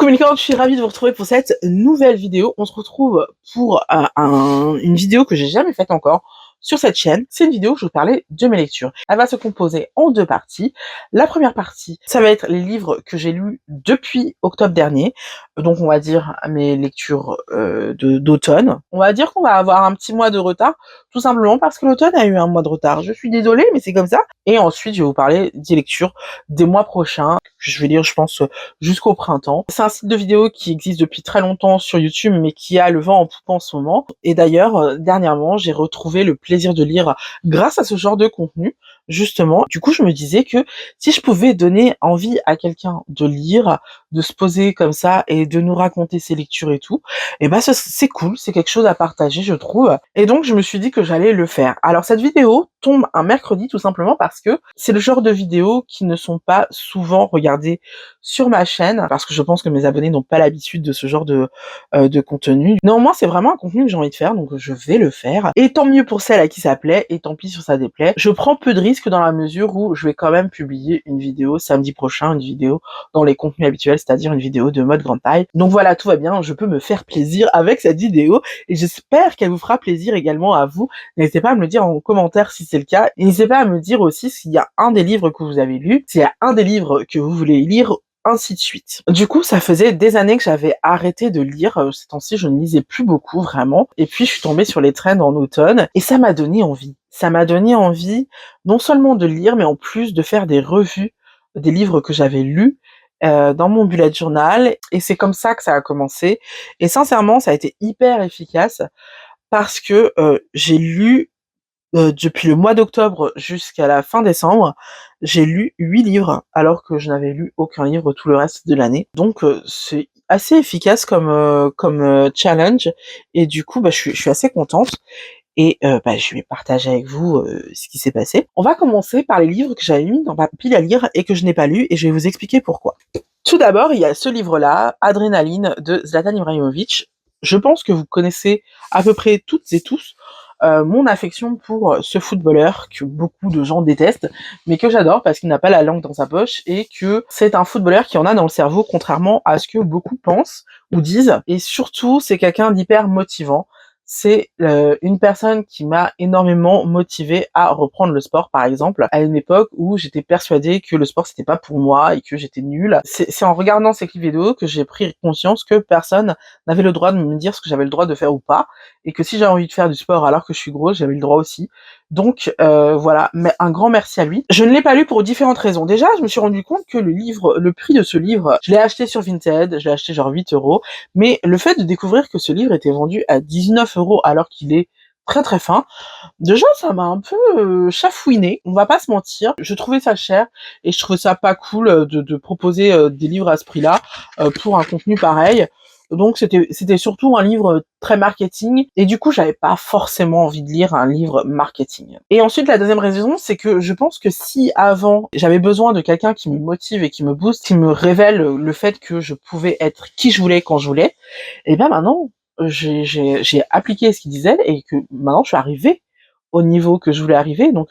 communicante, je suis ravie de vous retrouver pour cette nouvelle vidéo. On se retrouve pour une vidéo que j'ai jamais faite encore sur cette chaîne. C'est une vidéo où je vais vous parler de mes lectures. Elle va se composer en deux parties. La première partie, ça va être les livres que j'ai lus depuis octobre dernier. Donc on va dire mes lectures d'automne. On va dire qu'on va avoir un petit mois de retard, tout simplement parce que l'automne a eu un mois de retard. Je suis désolée, mais c'est comme ça. Et ensuite, je vais vous parler des lectures des mois prochains, que je vais lire, je pense, jusqu'au printemps. C'est un site de vidéo qui existe depuis très longtemps sur YouTube, mais qui a le vent en poupe en ce moment. Et d'ailleurs, dernièrement, j'ai retrouvé le plaisir de lire grâce à ce genre de contenu, justement. Du coup, je me disais que si je pouvais donner envie à quelqu'un de lire, de se poser comme ça et de nous raconter ses lectures et tout, et ben c'est cool, c'est quelque chose à partager, je trouve. Et donc, je me suis dit que j'allais le faire. Alors, cette vidéo tombe un mercredi, tout simplement parce que c'est le genre de vidéos qui ne sont pas souvent regardées sur ma chaîne, parce que je pense que mes abonnés n'ont pas l'habitude de ce genre de contenu. Néanmoins, c'est vraiment un contenu que j'ai envie de faire, donc je vais le faire. Et tant mieux pour celle à qui ça plaît, et tant pis si ça déplaît. Je prends peu de risques dans la mesure où je vais quand même publier une vidéo samedi prochain, une vidéo dans les contenus habituels, c'est-à-dire une vidéo de mode grande taille. Donc voilà, tout va bien, je peux me faire plaisir avec cette vidéo, et j'espère qu'elle vous fera plaisir également à vous. N'hésitez pas à me le dire en commentaire si c'est le cas. Et n'hésitez pas à me dire aussi s'il y a un des livres que vous avez lu, s'il y a un des livres que vous voulez lire, ainsi de suite. Du coup, ça faisait des années que j'avais arrêté de lire. Ces temps-ci, je ne lisais plus beaucoup, vraiment. Et puis, je suis tombée sur les trends en automne, et ça m'a donné envie. Ça m'a donné envie, non seulement de lire, mais en plus de faire des revues des livres que j'avais lus, dans mon bullet journal, et c'est comme ça que ça a commencé. Et sincèrement, ça a été hyper efficace, parce que j'ai lu depuis le mois d'octobre jusqu'à la fin décembre, j'ai lu 8 livres, alors que je n'avais lu aucun livre tout le reste de l'année. Donc c'est assez efficace comme challenge, et du coup, je suis assez contente. Et je vais partager avec vous ce qui s'est passé. On va commencer par les livres que j'avais mis dans ma pile à lire et que je n'ai pas lus, et je vais vous expliquer pourquoi. Tout d'abord, il y a ce livre-là, Adrénaline, de Zlatan Ibrahimovic. Je pense que vous connaissez à peu près toutes et tous mon affection pour ce footballeur que beaucoup de gens détestent, mais que j'adore parce qu'il n'a pas la langue dans sa poche, et que c'est un footballeur qui en a dans le cerveau, contrairement à ce que beaucoup pensent ou disent. Et surtout, c'est quelqu'un d'hyper motivant. C'est une personne qui m'a énormément motivée à reprendre le sport, par exemple, à une époque où j'étais persuadée que le sport c'était pas pour moi et que j'étais nulle. C'est en regardant ces clips vidéo que j'ai pris conscience que personne n'avait le droit de me dire ce que j'avais le droit de faire ou pas, et que si j'avais envie de faire du sport alors que je suis grosse, j'avais le droit aussi. Donc voilà, mais un grand merci à lui. Je ne l'ai pas lu pour différentes raisons. Déjà, je me suis rendu compte que le prix de ce livre, je l'ai acheté sur Vinted, je l'ai acheté genre 8 €, mais le fait de découvrir que ce livre était vendu à 19 € alors qu'il est très très fin, déjà ça m'a un peu chafouiné, on va pas se mentir. Je trouvais ça cher, et je trouvais ça pas cool de proposer des livres à ce prix-là pour un contenu pareil. Donc c'était surtout un livre très marketing, et du coup j'avais pas forcément envie de lire un livre marketing. Et ensuite, la deuxième raison, c'est que je pense que si avant j'avais besoin de quelqu'un qui me motive et qui me booste, qui me révèle le fait que je pouvais être qui je voulais quand je voulais, et bien maintenant j'ai appliqué ce qu'il disait, et que maintenant je suis arrivée au niveau que je voulais arriver. Donc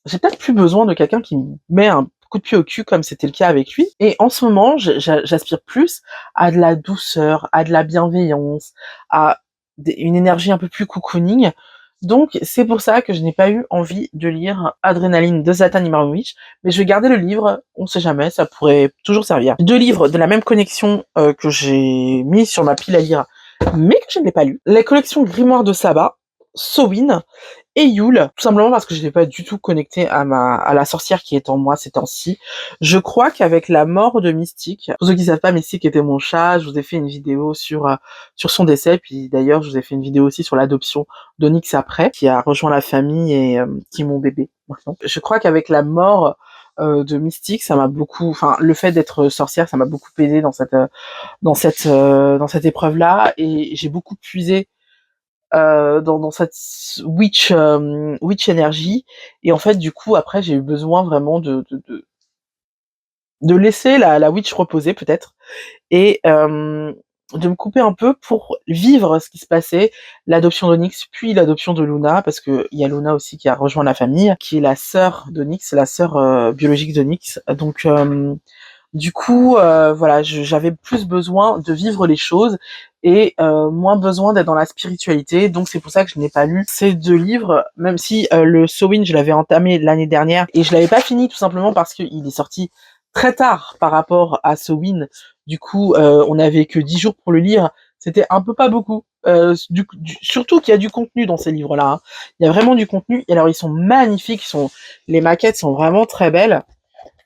j'ai peut-être plus besoin de quelqu'un qui me met un coup de pied au cul comme c'était le cas avec lui. Et en ce moment, j'aspire plus à de la douceur, à de la bienveillance, à une énergie un peu plus cocooning. Donc c'est pour ça que je n'ai pas eu envie de lire Adrénaline de Zlatan Ibrahimovic, mais je vais garder le livre, on sait jamais, ça pourrait toujours servir. 2 livres de la même connexion que j'ai mis sur ma pile à lire, mais que je ne l'ai pas lu. La collection Grimoire de Saba, Sowin et Yule, tout simplement parce que je n'étais pas du tout connectée à la sorcière qui est en moi ces temps-ci. Je crois qu'avec la mort de Mystique, pour ceux qui savent pas, Mystique était mon chat, je vous ai fait une vidéo sur son décès, puis d'ailleurs je vous ai fait une vidéo aussi sur l'adoption d'Onyx après, qui a rejoint la famille et qui est mon bébé maintenant. Je crois qu'avec la mort de Mystique, ça m'a beaucoup, enfin le fait d'être sorcière, ça m'a beaucoup aidé dans cette épreuve-là, et j'ai beaucoup puisé dans cette witch énergie. Et en fait, du coup, après, j'ai eu besoin vraiment de laisser la witch reposer, peut-être, et de me couper un peu pour vivre ce qui se passait, l'adoption d'Onyx, puis l'adoption de Luna, parce que il y a Luna aussi qui a rejoint la famille, qui est la sœur d'Onyx, la sœur biologique d'Onyx. Donc Du coup, voilà, j'avais plus besoin de vivre les choses et moins besoin d'être dans la spiritualité. Donc c'est pour ça que je n'ai pas lu ces 2 livres, même si le Sowin, je l'avais entamé l'année dernière et je l'avais pas fini tout simplement parce qu'il est sorti très tard par rapport à Sowin. Du coup, on n'avait que 10 jours pour le lire. C'était un peu pas beaucoup. Surtout qu'il y a du contenu dans ces livres-là, hein. Il y a vraiment du contenu. Et alors ils sont magnifiques, les maquettes sont vraiment très belles.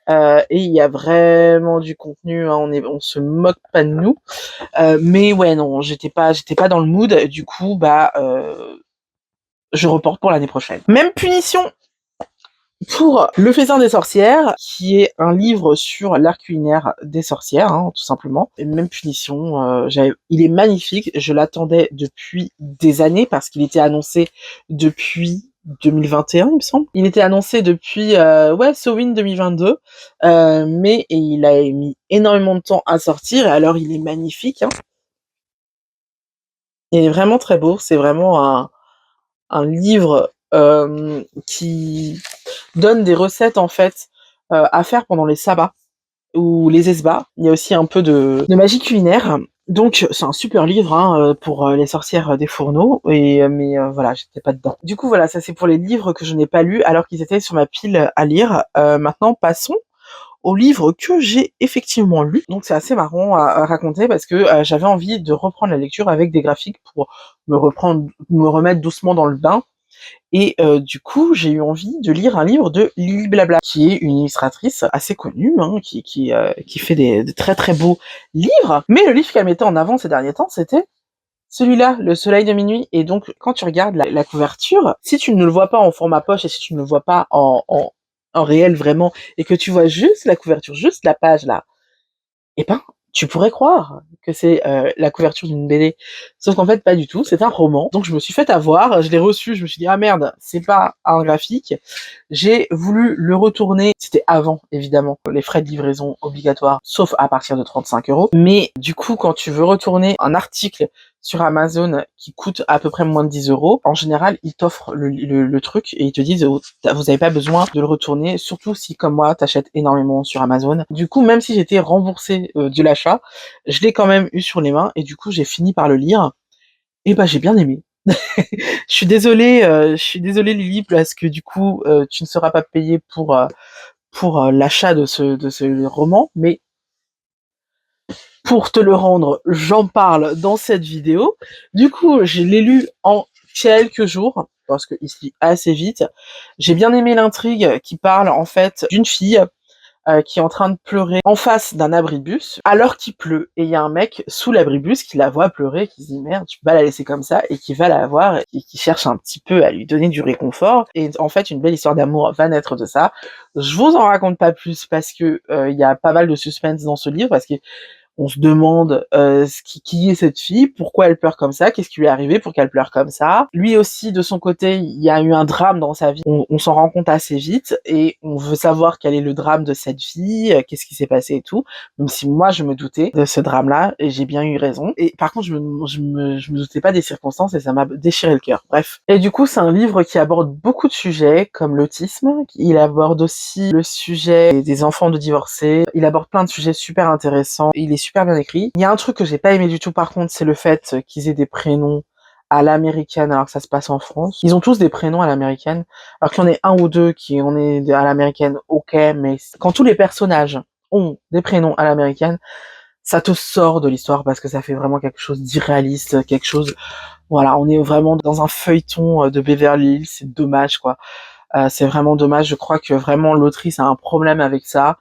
Et il y a vraiment du contenu, hein, on se moque pas de nous. Mais ouais, non, j'étais pas dans le mood. Du coup, je reporte pour l'année prochaine. Même punition pour Le Festin des sorcières, qui est un livre sur l'art culinaire des sorcières, hein, tout simplement. Et même punition, il est magnifique. Je l'attendais depuis des années parce qu'il était annoncé depuis 2021, il me semble. Il était annoncé depuis Sowin 2022, mais il a mis énormément de temps à sortir. Et alors, il est magnifique, hein. Il est vraiment très beau. C'est vraiment un livre qui donne des recettes en fait à faire pendant les sabbats ou les esbats. Il y a aussi un peu de magie culinaire. Donc c'est un super livre, hein, pour les sorcières des fourneaux, mais voilà, j'étais pas dedans. Du coup voilà, ça c'est pour les livres que je n'ai pas lus alors qu'ils étaient sur ma pile à lire. Maintenant passons aux livres que j'ai effectivement lus. Donc c'est assez marrant à raconter parce que j'avais envie de reprendre la lecture avec des graphiques pour me remettre doucement dans le bain. Et du coup, j'ai eu envie de lire un livre de Lily Blabla, qui est une illustratrice assez connue, hein, qui fait de très très beaux livres. Mais le livre qu'elle mettait en avant ces derniers temps, c'était celui-là, Le Soleil de minuit. Et donc, quand tu regardes la couverture, si tu ne le vois pas en format poche et si tu ne le vois pas en réel vraiment, et que tu vois juste la couverture, juste la page là, eh ben, tu pourrais croire que c'est la couverture d'une BD. Sauf qu'en fait, pas du tout, c'est un roman. Donc je me suis fait avoir, je l'ai reçu, je me suis dit, ah merde, c'est pas un graphique. J'ai voulu le retourner, c'était avant, évidemment, les frais de livraison obligatoires, sauf à partir de 35 €. Mais du coup, quand tu veux retourner un article sur Amazon qui coûte à peu près moins de 10 €, en général, ils t'offrent le truc et ils te disent, oh, vous avez pas besoin de le retourner, surtout si, comme moi, t'achètes énormément sur Amazon. Du coup, même si j'étais remboursée de l'achat, je l'ai quand même eu sur les mains et du coup, j'ai fini par le lire. Et j'ai bien aimé. Je suis désolée Lily, parce que du coup, tu ne seras pas payée pour l'achat de ce roman, mais pour te le rendre, j'en parle dans cette vidéo. Du coup, je l'ai lu en quelques jours, parce qu'il se lit assez vite. J'ai bien aimé l'intrigue qui parle en fait d'une fille qui est en train de pleurer en face d'un abribus alors qu'il pleut. Et il y a un mec sous l'abribus qui la voit pleurer, qui se dit merde, je peux pas la laisser comme ça, et qui va la voir et qui cherche un petit peu à lui donner du réconfort. Et en fait, une belle histoire d'amour va naître de ça. Je vous en raconte pas plus parce que il y a pas mal de suspense dans ce livre, parce que on se demande qui est cette fille, pourquoi elle pleure comme ça, qu'est-ce qui lui est arrivé pour qu'elle pleure comme ça. Lui aussi, de son côté, il y a eu un drame dans sa vie. On s'en rend compte assez vite et on veut savoir quel est le drame de cette fille, qu'est-ce qui s'est passé et tout. Même si moi, je me doutais de ce drame-là et j'ai bien eu raison. Et par contre, je me doutais pas des circonstances et ça m'a déchiré le cœur. Bref. Et du coup, c'est un livre qui aborde beaucoup de sujets comme l'autisme. Il aborde aussi le sujet des enfants de divorcés. Il aborde plein de sujets super intéressants. Il est super bien écrit. Il y a un truc que j'ai pas aimé du tout par contre, c'est le fait qu'ils aient des prénoms à l'américaine alors que ça se passe en France. Ils ont tous des prénoms à l'américaine, alors qu'il y en ait un ou deux qui en est à l'américaine, ok, mais quand tous les personnages ont des prénoms à l'américaine, ça te sort de l'histoire parce que ça fait vraiment quelque chose d'irréaliste, quelque chose, voilà, on est vraiment dans un feuilleton de Beverly Hills, c'est dommage quoi. C'est vraiment dommage. Je crois que vraiment l'autrice a un problème avec ça,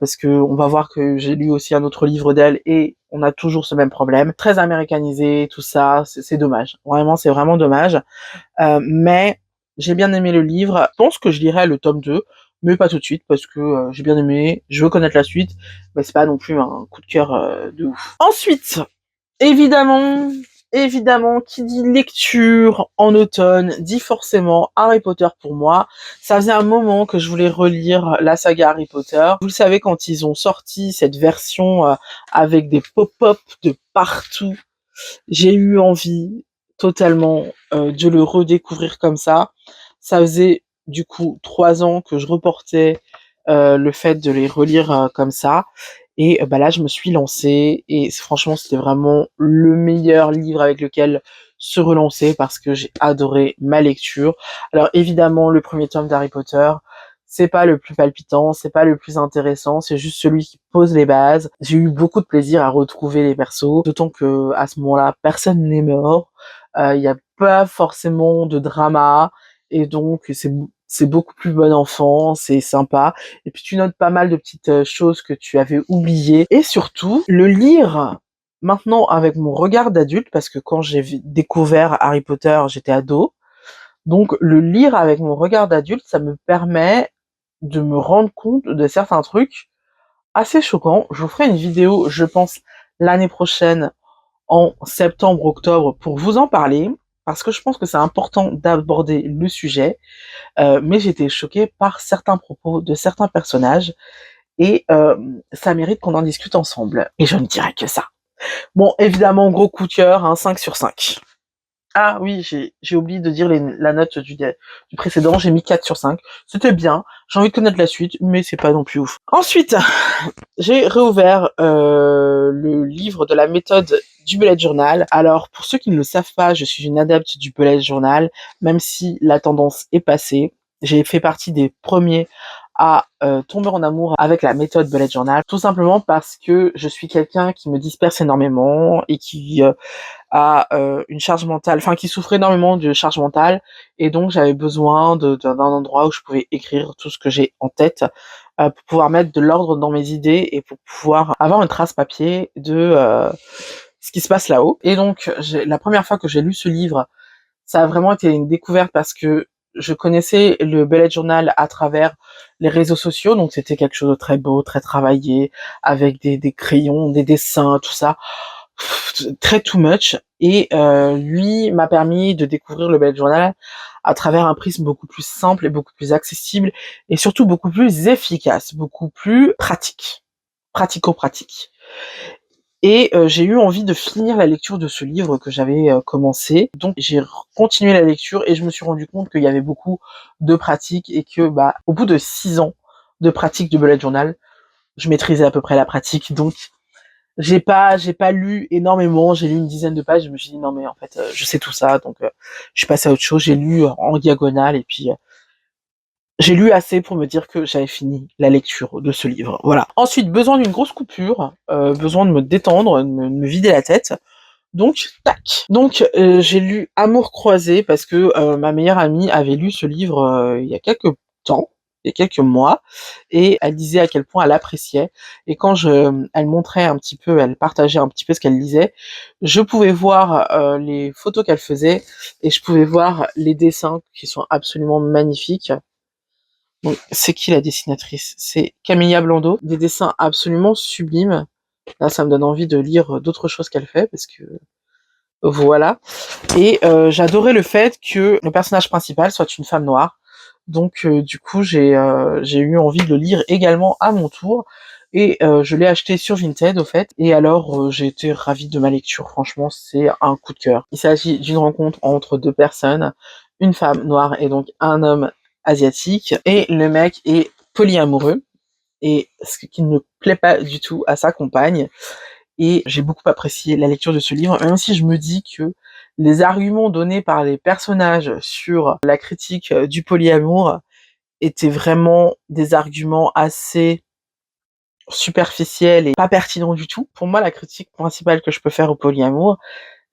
parce que on va voir que j'ai lu aussi un autre livre d'elle et on a toujours ce même problème. Très américanisé, tout ça, c'est dommage. Vraiment, c'est vraiment dommage. Mais j'ai bien aimé le livre. Je pense que je lirai le tome 2, mais pas tout de suite parce que j'ai bien aimé. Je veux connaître la suite, mais c'est pas non plus un coup de cœur de ouf. Ensuite, Évidemment, évidemment, qui dit lecture en automne dit forcément Harry Potter pour moi. Ça faisait un moment que je voulais relire la saga Harry Potter. Vous le savez, quand ils ont sorti cette version avec des pop-up de partout, j'ai eu envie totalement de le redécouvrir comme ça. Ça faisait du coup 3 ans que je reportais le fait de les relire comme ça. Et bah là, je me suis lancée et franchement, c'était vraiment le meilleur livre avec lequel se relancer parce que j'ai adoré ma lecture. Alors évidemment, le premier tome d'Harry Potter, c'est pas le plus palpitant, c'est pas le plus intéressant, c'est juste celui qui pose les bases. J'ai eu beaucoup de plaisir à retrouver les persos, d'autant que à ce moment-là, personne n'est mort. Il y a pas forcément de drama et donc c'est beaucoup plus bon enfant, c'est sympa. Et puis tu notes pas mal de petites choses que tu avais oubliées. Et surtout, le lire maintenant avec mon regard d'adulte, parce que quand j'ai découvert Harry Potter, j'étais ado. Donc le lire avec mon regard d'adulte, ça me permet de me rendre compte de certains trucs assez choquants. Je vous ferai une vidéo, je pense, l'année prochaine, en septembre-octobre, pour vous en parler, parce que je pense que c'est important d'aborder le sujet. Mais j'étais choquée par certains propos de certains personnages et ça mérite qu'on en discute ensemble. Et je ne dirais que ça. Bon, évidemment, gros coup de cœur, hein, 5 sur 5. Ah oui, j'ai oublié de dire la note du précédent, j'ai mis 4 sur 5. C'était bien, j'ai envie de connaître la suite, mais c'est pas non plus ouf. Ensuite, j'ai réouvert le livre de la méthode du bullet journal. Alors, pour ceux qui ne le savent pas, je suis une adepte du bullet journal, même si la tendance est passée. J'ai fait partie des premiers à tomber en amour avec la méthode bullet journal, tout simplement parce que je suis quelqu'un qui me disperse énormément et qui a une charge mentale, enfin qui souffre énormément de charge mentale, et donc j'avais besoin d'un endroit où je pouvais écrire tout ce que j'ai en tête pour pouvoir mettre de l'ordre dans mes idées et pour pouvoir avoir une trace papier de ce qui se passe là-haut. Et donc la première fois que j'ai lu ce livre, ça a vraiment été une découverte parce que je connaissais le bullet journal à travers les réseaux sociaux, donc c'était quelque chose de très beau, très travaillé, avec des crayons, des dessins, tout ça, très too much. Et lui m'a permis de découvrir le bullet journal à travers un prisme beaucoup plus simple et beaucoup plus accessible, et surtout beaucoup plus efficace, beaucoup plus pratique, pratico-pratique. Et j'ai eu envie de finir la lecture de ce livre que j'avais commencé. Donc j'ai continué la lecture et je me suis rendu compte qu'il y avait beaucoup de pratiques et que bah au bout de 6 ans de pratique du bullet journal, je maîtrisais à peu près la pratique. Donc j'ai pas lu énormément, j'ai lu une dizaine de pages, je me suis dit non mais en fait je sais tout ça, donc je suis passée à autre chose, j'ai lu en diagonale et puis j'ai lu assez pour me dire que j'avais fini la lecture de ce livre. Voilà. Ensuite, besoin d'une grosse coupure, besoin de me détendre, de me vider la tête. Donc, tac. Donc, j'ai lu Amour croisé parce que ma meilleure amie avait lu ce livre il y a quelques temps, il y a quelques mois, et elle disait à quel point elle appréciait. Et quand elle montrait un petit peu, elle partageait un petit peu ce qu'elle lisait, je pouvais voir les photos qu'elle faisait et je pouvais voir les dessins qui sont absolument magnifiques. Donc, c'est qui la dessinatrice? C'est Camilla Blando. Des dessins absolument sublimes. Là, ça me donne envie de lire d'autres choses qu'elle fait, parce que voilà. Et j'adorais le fait que le personnage principal soit une femme noire. Donc, du coup, j'ai eu envie de le lire également à mon tour. Et je l'ai acheté sur Vinted, au fait. Et alors, j'ai été ravie de ma lecture. Franchement, c'est un coup de cœur. Il s'agit d'une rencontre entre deux personnes, une femme noire et donc un homme asiatique. Et le mec est polyamoureux. Et ce qui ne plaît pas du tout à sa compagne. Et j'ai beaucoup apprécié la lecture de ce livre, même si je me dis que les arguments donnés par les personnages sur la critique du polyamour étaient vraiment des arguments assez superficiels et pas pertinents du tout. Pour moi, la critique principale que je peux faire au polyamour,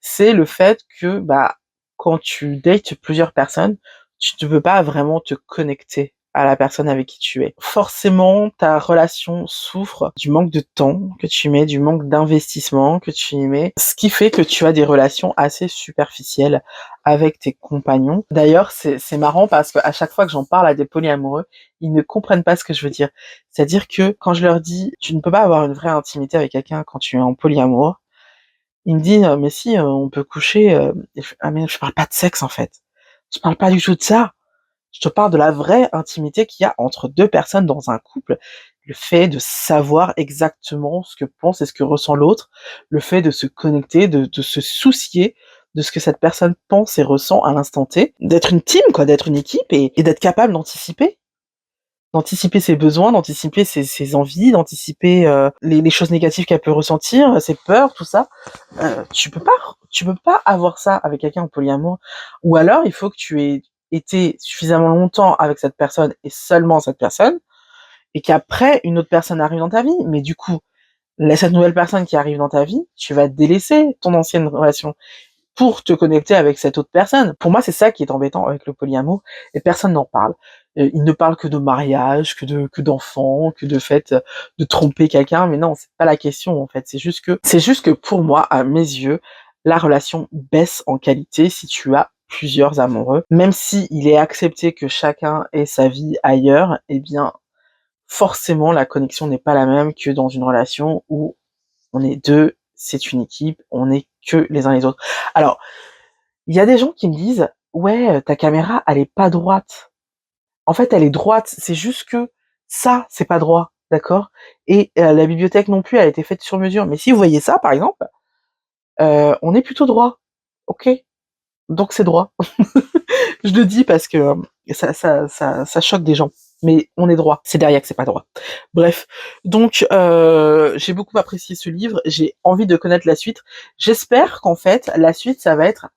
c'est le fait que bah quand tu dates plusieurs personnes, tu ne peux pas vraiment te connecter à la personne avec qui tu es. Forcément, ta relation souffre du manque de temps que tu y mets, du manque d'investissement que tu y mets, ce qui fait que tu as des relations assez superficielles avec tes compagnons. D'ailleurs, c'est marrant parce qu'à chaque fois que j'en parle à des polyamoureux, ils ne comprennent pas ce que je veux dire. C'est-à-dire que quand je leur dis, tu ne peux pas avoir une vraie intimité avec quelqu'un quand tu es en polyamour, il me dit mais si on peut coucher ah mais je parle pas de sexe en fait. Je parle pas du tout de ça. Je te parle de la vraie intimité qu'il y a entre deux personnes dans un couple. Le fait de savoir exactement ce que pense et ce que ressent l'autre, le fait de se connecter, de se soucier de ce que cette personne pense et ressent à l'instant T, d'être une team quoi, d'être une équipe et d'être capable d'anticiper. d'anticiper ses besoins, d'anticiper ses envies, d'anticiper les choses négatives qu'elle peut ressentir, ses peurs, tout ça. Tu peux pas avoir ça avec quelqu'un en polyamour. Ou alors, il faut que tu aies été suffisamment longtemps avec cette personne et seulement cette personne, et qu'après, une autre personne arrive dans ta vie. Mais du coup, cette nouvelle personne qui arrive dans ta vie, tu vas délaisser ton ancienne relation pour te connecter avec cette autre personne. Pour moi, c'est ça qui est embêtant avec le polyamour, et personne n'en parle. Ils ne parlent que de mariage, que d'enfants, que de fait de tromper quelqu'un, mais non, c'est pas la question en fait. C'est juste que pour moi, à mes yeux, la relation baisse en qualité si tu as plusieurs amoureux. Même si il est accepté que chacun ait sa vie ailleurs, eh bien, forcément, la connexion n'est pas la même que dans une relation où on est deux, c'est une équipe, on est que les uns les autres. Alors, il y a des gens qui me disent, ouais, ta caméra, elle est pas droite. En fait, elle est droite, c'est juste que ça, c'est pas droit, d'accord? Et la bibliothèque non plus, elle a été faite sur mesure. Mais si vous voyez ça, par exemple, on est plutôt droit. Ok, donc c'est droit. Je le dis parce que ça choque des gens. Mais on est droit. C'est derrière que c'est pas droit. Bref. Donc, j'ai beaucoup apprécié ce livre. J'ai envie de connaître la suite. J'espère qu'en fait, la suite, ça va être...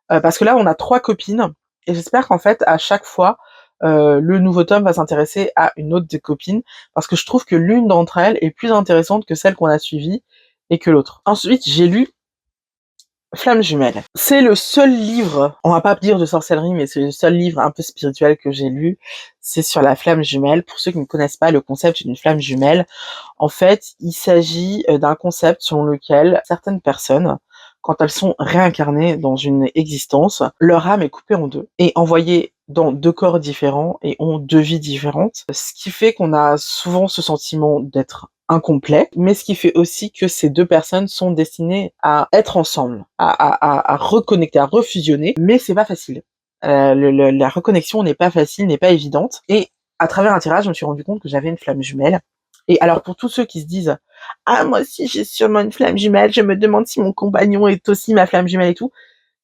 parce que là, on a 3 copines. Et j'espère qu'en fait, à chaque fois, le nouveau tome va s'intéresser à une autre des copines. Parce que je trouve que l'une d'entre elles est plus intéressante que celle qu'on a suivie et que l'autre. Ensuite, j'ai lu Flamme jumelle. C'est le seul livre, on va pas dire de sorcellerie, mais c'est le seul livre un peu spirituel que j'ai lu. C'est sur la flamme jumelle. Pour ceux qui ne connaissent pas le concept d'une flamme jumelle, en fait, il s'agit d'un concept selon lequel certaines personnes, quand elles sont réincarnées dans une existence, leur âme est coupée en deux et envoyée dans 2 corps différents et ont 2 vies différentes. Ce qui fait qu'on a souvent ce sentiment d'être incomplet, mais ce qui fait aussi que ces 2 personnes sont destinées à être ensemble, à reconnecter, à refusionner, mais c'est pas facile. La reconnexion n'est pas facile, n'est pas évidente, et à travers un tirage, je me suis rendu compte que j'avais une flamme jumelle. Et alors pour tous ceux qui se disent ah moi aussi j'ai sûrement une flamme jumelle, je me demande si mon compagnon est aussi ma flamme jumelle et tout,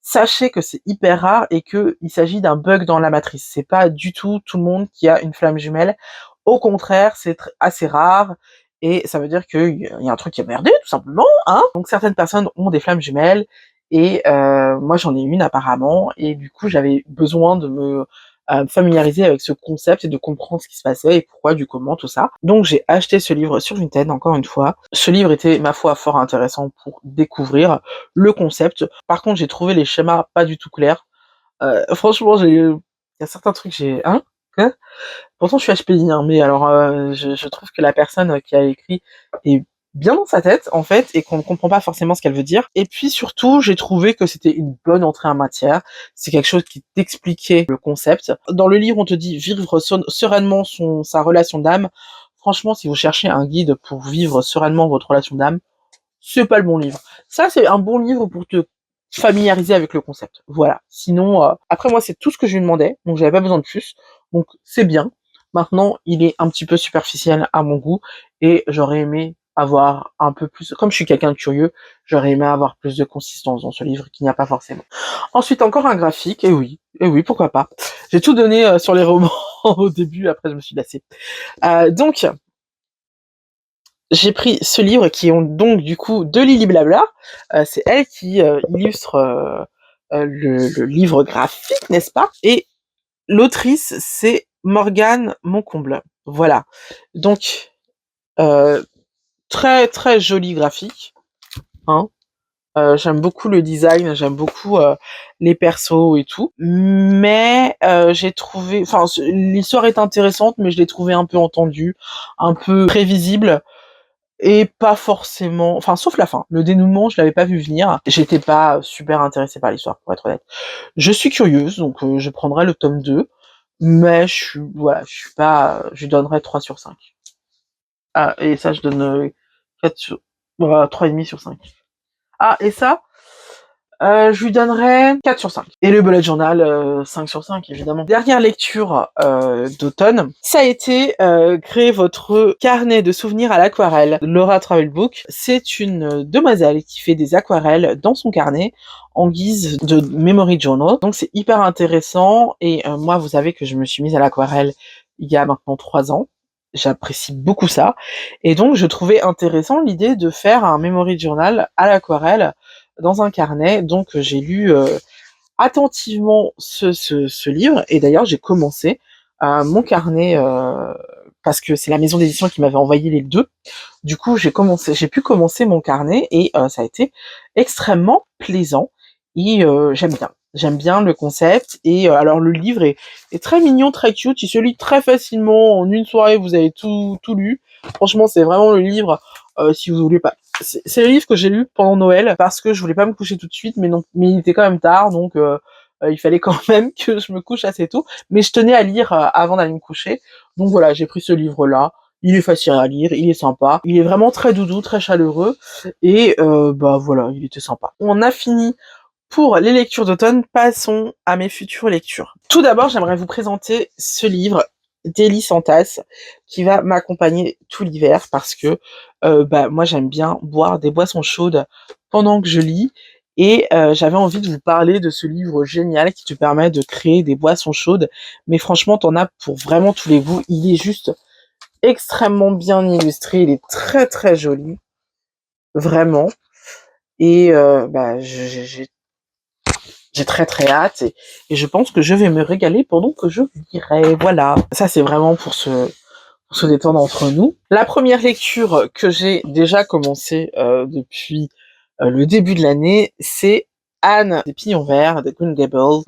sachez que c'est hyper rare et que il s'agit d'un bug dans la matrice. C'est pas du tout le monde qui a une flamme jumelle. Au contraire, c'est assez rare et ça veut dire qu'il y a un truc qui a merdé tout simplement, hein. Donc certaines personnes ont des flammes jumelles et moi j'en ai une apparemment et du coup j'avais besoin de me familiariser avec ce concept et de comprendre ce qui se passait et pourquoi, du comment, tout ça. Donc j'ai acheté ce livre sur Vinted, encore une fois. Ce livre était, ma foi, fort intéressant pour découvrir le concept. Par contre, j'ai trouvé les schémas pas du tout clairs. Franchement, il y a certains trucs, hein? Quoi? Pourtant, je suis HPI, hein, mais alors, je trouve que la personne qui a écrit est bien dans sa tête, en fait, et qu'on ne comprend pas forcément ce qu'elle veut dire. Et puis, surtout, j'ai trouvé que c'était une bonne entrée en matière. C'est quelque chose qui t'expliquait le concept. Dans le livre, on te dit vivre sereinement sa relation d'âme. Franchement, si vous cherchez un guide pour vivre sereinement votre relation d'âme, c'est pas le bon livre. Ça, c'est un bon livre pour te familiariser avec le concept. Voilà. Sinon, après moi, c'est tout ce que je lui demandais, donc j'avais pas besoin de plus. Donc c'est bien. Maintenant, il est un petit peu superficiel à mon goût et j'aurais aimé avoir un peu plus, comme je suis quelqu'un de curieux, j'aurais aimé avoir plus de consistance dans ce livre qu'il n'y a pas forcément. Ensuite, encore un graphique, et oui, pourquoi pas. J'ai tout donné sur les romans au début, après je me suis lassée. Donc, j'ai pris ce livre qui est donc du coup de Lily Blabla. C'est elle qui illustre le livre graphique, n'est-ce pas? Et l'autrice, c'est Morgane Moncomble. Voilà. Donc, très très joli graphique. Hein. J'aime beaucoup le design, j'aime beaucoup les persos et tout. Mais j'ai trouvé... Enfin, l'histoire est intéressante, mais je l'ai trouvée un peu entendue, un peu prévisible. Et pas forcément, enfin sauf la fin. Le dénouement, je l'avais pas vu venir. J'étais pas super intéressée par l'histoire, pour être honnête. Je suis curieuse, donc je prendrai le tome 2, mais je suis pas, je lui donnerai 3 sur 5. Ah, et ça, je donne 4 sur, 3,5 sur 5. Ah, et ça, je lui donnerais 4 sur 5. Et le bullet journal, 5 sur 5, évidemment. Dernière lecture d'automne, ça a été créer votre carnet de souvenirs à l'aquarelle. Laura Travel Book, c'est une demoiselle qui fait des aquarelles dans son carnet en guise de memory journal. Donc c'est hyper intéressant et moi, vous savez que je me suis mise à l'aquarelle il y a maintenant 3 ans. j'apprécie beaucoup ça. Et donc, je trouvais intéressant l'idée de faire un memory journal à l'aquarelle dans un carnet. Donc, j'ai lu attentivement ce livre. Et d'ailleurs, j'ai commencé mon carnet parce que c'est la maison d'édition qui m'avait envoyé les deux. Du coup, j'ai pu commencer mon carnet et ça a été extrêmement plaisant. Et j'aime bien. J'aime bien le concept. Et alors, le livre est très mignon, très cute. Il se lit très facilement. En une soirée, vous avez tout lu. Franchement, c'est vraiment le livre, si vous voulez pas. C'est le livre que j'ai lu pendant Noël parce que je voulais pas me coucher tout de suite, mais non, mais il était quand même tard, donc il fallait quand même que je me couche assez tôt. Mais je tenais à lire avant d'aller me coucher. Donc voilà, j'ai pris ce livre-là. Il est facile à lire, il est sympa, il est vraiment très doudou, très chaleureux, et bah voilà, il était sympa. On a fini pour les lectures d'automne, passons à mes futures lectures. Tout d'abord, j'aimerais vous présenter ce livre, Délices en tasse, qui va m'accompagner tout l'hiver parce que bah moi j'aime bien boire des boissons chaudes pendant que je lis. Et j'avais envie de vous parler de ce livre génial qui te permet de créer des boissons chaudes. Mais franchement, t'en as pour vraiment tous les goûts. Il est juste extrêmement bien illustré, il est très très joli, vraiment. Et bah, j'ai très très hâte et je pense que je vais me régaler pendant que je lirai. Voilà, ça c'est vraiment pour se détendre entre nous. La première lecture que j'ai déjà commencé depuis le début de l'année, c'est Anne des Pignons Verts, de Green Gables,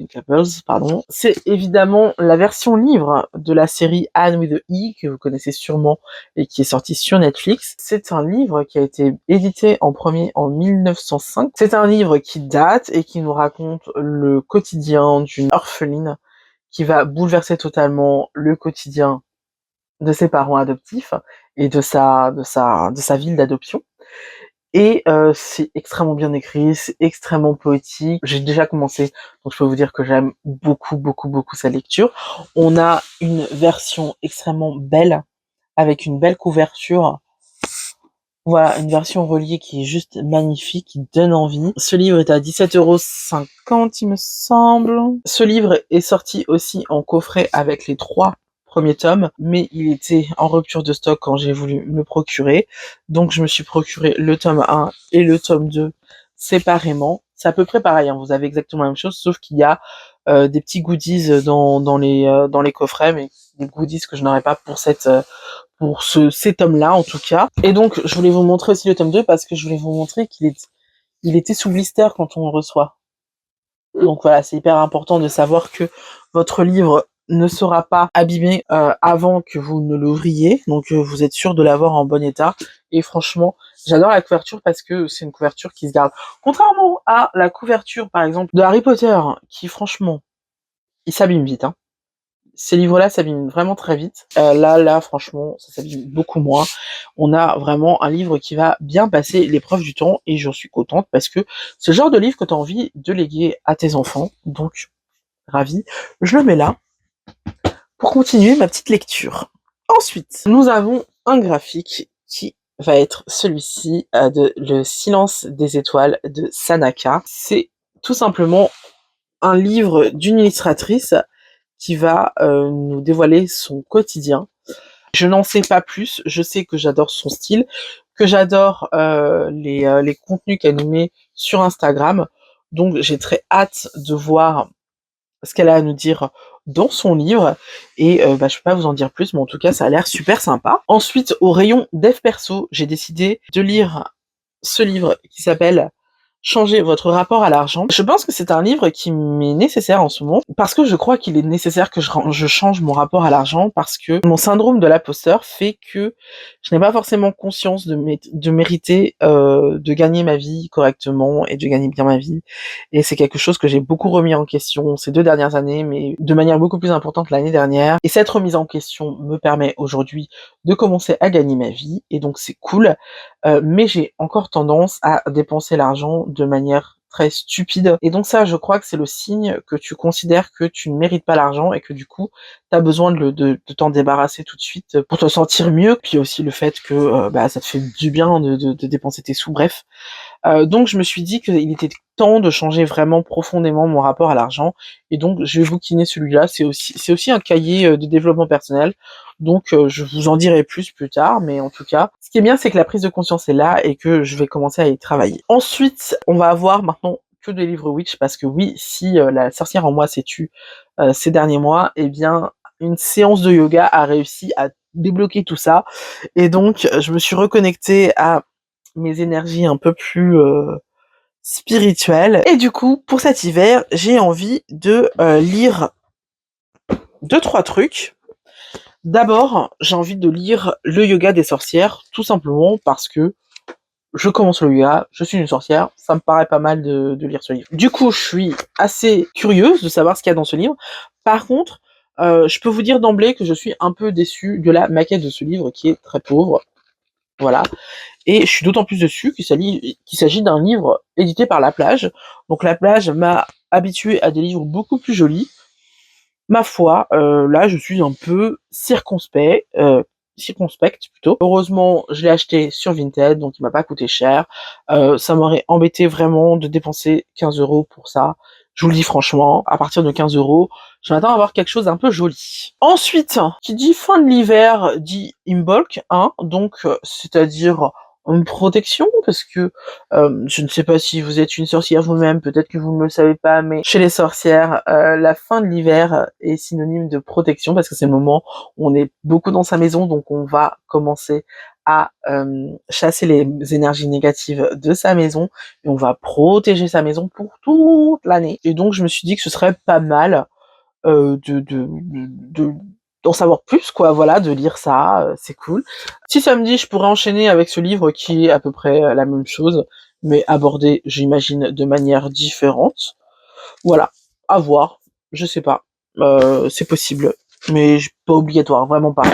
pardon. C'est évidemment la version livre de la série Anne with the E, que vous connaissez sûrement et qui est sortie sur Netflix. C'est un livre qui a été édité en premier en 1905. C'est un livre qui date et qui nous raconte le quotidien d'une orpheline qui va bouleverser totalement le quotidien de ses parents adoptifs et de sa ville d'adoption. Et c'est extrêmement bien écrit, c'est extrêmement poétique. J'ai déjà commencé, donc je peux vous dire que j'aime beaucoup, beaucoup, beaucoup sa lecture. On a une version extrêmement belle, avec une belle couverture. Voilà, une version reliée qui est juste magnifique, qui donne envie. Ce livre est à 17,50 €, il me semble. Ce livre est sorti aussi en coffret avec les 3 premiers tomes, mais il était en rupture de stock quand j'ai voulu me le procurer. Donc je me suis procuré le tome 1 et le tome 2 séparément. C'est à peu près pareil, hein, vous avez exactement la même chose, sauf qu'il y a des petits goodies dans les coffrets, mais des goodies que je n'aurais pas pour ces tomes-là en tout cas. Et donc je voulais vous montrer aussi le tome 2 parce que je voulais vous montrer il était sous blister quand on le reçoit. Donc voilà, c'est hyper important de savoir que votre livre ne sera pas abîmé avant que vous ne l'ouvriez. Donc vous êtes sûr de l'avoir en bon état. Et franchement, j'adore la couverture parce que c'est une couverture qui se garde. Contrairement à la couverture, par exemple, de Harry Potter, qui franchement, il s'abîme vite, hein. Ces livres-là s'abîment vraiment très vite. Là, franchement, ça s'abîme beaucoup moins. On a vraiment un livre qui va bien passer l'épreuve du temps et j'en suis contente parce que c'est le genre de livre que tu as envie de léguer à tes enfants. Donc, ravi. Je le mets là pour continuer ma petite lecture. Ensuite, nous avons un graphique qui va être celui-ci de Le Silence des étoiles de Sanaka. C'est tout simplement un livre d'une illustratrice qui va nous dévoiler son quotidien. Je n'en sais pas plus, je sais que j'adore son style, que j'adore les contenus qu'elle nous met sur Instagram, donc j'ai très hâte de voir ce qu'elle a à nous dire dans son livre, et bah, je peux pas vous en dire plus, mais en tout cas ça a l'air super sympa. Ensuite, au rayon dev perso, j'ai décidé de lire ce livre qui s'appelle Changer votre rapport à l'argent. Je pense que c'est un livre qui m'est nécessaire en ce moment, parce que je crois qu'il est nécessaire que je change mon rapport à l'argent, parce que mon syndrome de l'imposteur fait que je n'ai pas forcément conscience de mériter de gagner ma vie correctement et de gagner bien ma vie. Et c'est quelque chose que j'ai beaucoup remis en question ces 2 dernières années, mais de manière beaucoup plus importante l'année dernière. Et cette remise en question me permet aujourd'hui de commencer à gagner ma vie, et donc c'est cool. Mais j'ai encore tendance à dépenser l'argent de manière très stupide. Et donc ça, je crois que c'est le signe que tu considères que tu ne mérites pas l'argent et que du coup, tu as besoin de t'en débarrasser tout de suite pour te sentir mieux. Puis aussi le fait que bah, ça te fait du bien de dépenser tes sous. Bref, Donc je me suis dit qu'il était temps de changer vraiment profondément mon rapport à l'argent, et donc je vais bouquiner celui-là. C'est aussi un cahier de développement personnel, donc je vous en dirai plus tard, mais en tout cas, ce qui est bien, c'est que la prise de conscience est là et que je vais commencer à y travailler. Ensuite, on va avoir maintenant que des livres Witch, parce que oui, si la sorcière en moi s'est tue ces derniers mois, eh bien, une séance de yoga a réussi à débloquer tout ça, et donc je me suis reconnectée à mes énergies un peu plus spirituelles. Et du coup, pour cet hiver, j'ai envie de lire deux, trois trucs. D'abord, j'ai envie de lire Le yoga des sorcières, tout simplement parce que je commence le yoga, je suis une sorcière, ça me paraît pas mal de lire ce livre. Du coup, je suis assez curieuse de savoir ce qu'il y a dans ce livre. Par contre, je peux vous dire d'emblée que je suis un peu déçue de la maquette de ce livre qui est très pauvre. Voilà. Et je suis d'autant plus dessus qu'il s'agit d'un livre édité par La Plage. Donc La Plage m'a habitué à des livres beaucoup plus jolis. Ma foi, là je suis un peu circonspecte plutôt. Heureusement, je l'ai acheté sur Vinted, donc il m'a pas coûté cher. Ça m'aurait embêté vraiment de dépenser 15 € pour ça. Je vous le dis franchement, à partir de 15 €, je m'attends à avoir quelque chose d'un peu joli. Ensuite, qui dit fin de l'hiver, dit Imbolc, hein, donc c'est-à-dire une protection, parce que je ne sais pas si vous êtes une sorcière vous-même, peut-être que vous ne le savez pas, mais chez les sorcières, la fin de l'hiver est synonyme de protection, parce que c'est le moment où on est beaucoup dans sa maison, donc on va commencer à chasser les énergies négatives de sa maison, et on va protéger sa maison pour toute l'année. Et donc je me suis dit que ce serait pas mal d'en savoir plus, quoi, voilà, de lire ça, c'est cool. Si ça me dit, je pourrais enchaîner avec ce livre qui est à peu près la même chose, mais abordé, j'imagine, de manière différente. Voilà, à voir, je sais pas, c'est possible, mais pas obligatoire, vraiment pas.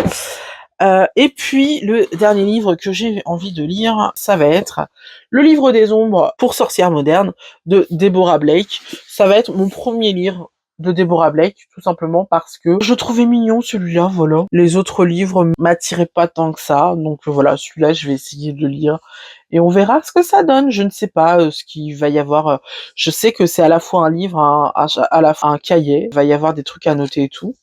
Et puis, le dernier livre que j'ai envie de lire, ça va être Le livre des ombres pour sorcières modernes de Deborah Blake. Ça va être mon premier livre de Deborah Blake, tout simplement parce que je trouvais mignon celui-là, voilà. Les autres livres m'attiraient pas tant que ça, donc voilà, celui-là, je vais essayer de le lire. Et on verra ce que ça donne, je ne sais pas ce qu'il va y avoir. Je sais que c'est à la fois un livre, à la fois un cahier, il va y avoir des trucs à noter et tout.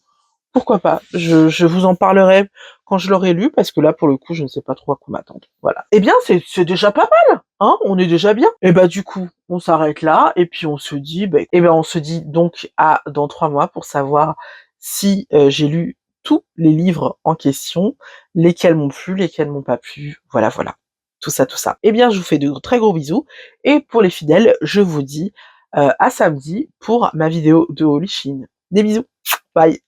Pourquoi pas? Je vous en parlerai quand je l'aurai lu, parce que là, pour le coup, je ne sais pas trop à quoi m'attendre. Voilà. Eh bien, c'est déjà pas mal, hein? On est déjà bien. Et bah, du coup, on s'arrête là, et puis on se dit, on se dit donc à dans 3 mois pour savoir si j'ai lu tous les livres en question, lesquels m'ont plu, lesquels m'ont pas plu. Voilà, voilà. Tout ça, tout ça. Eh bien, je vous fais de très gros bisous, et pour les fidèles, je vous dis à samedi pour ma vidéo de Holy Shin. Des bisous. Bye.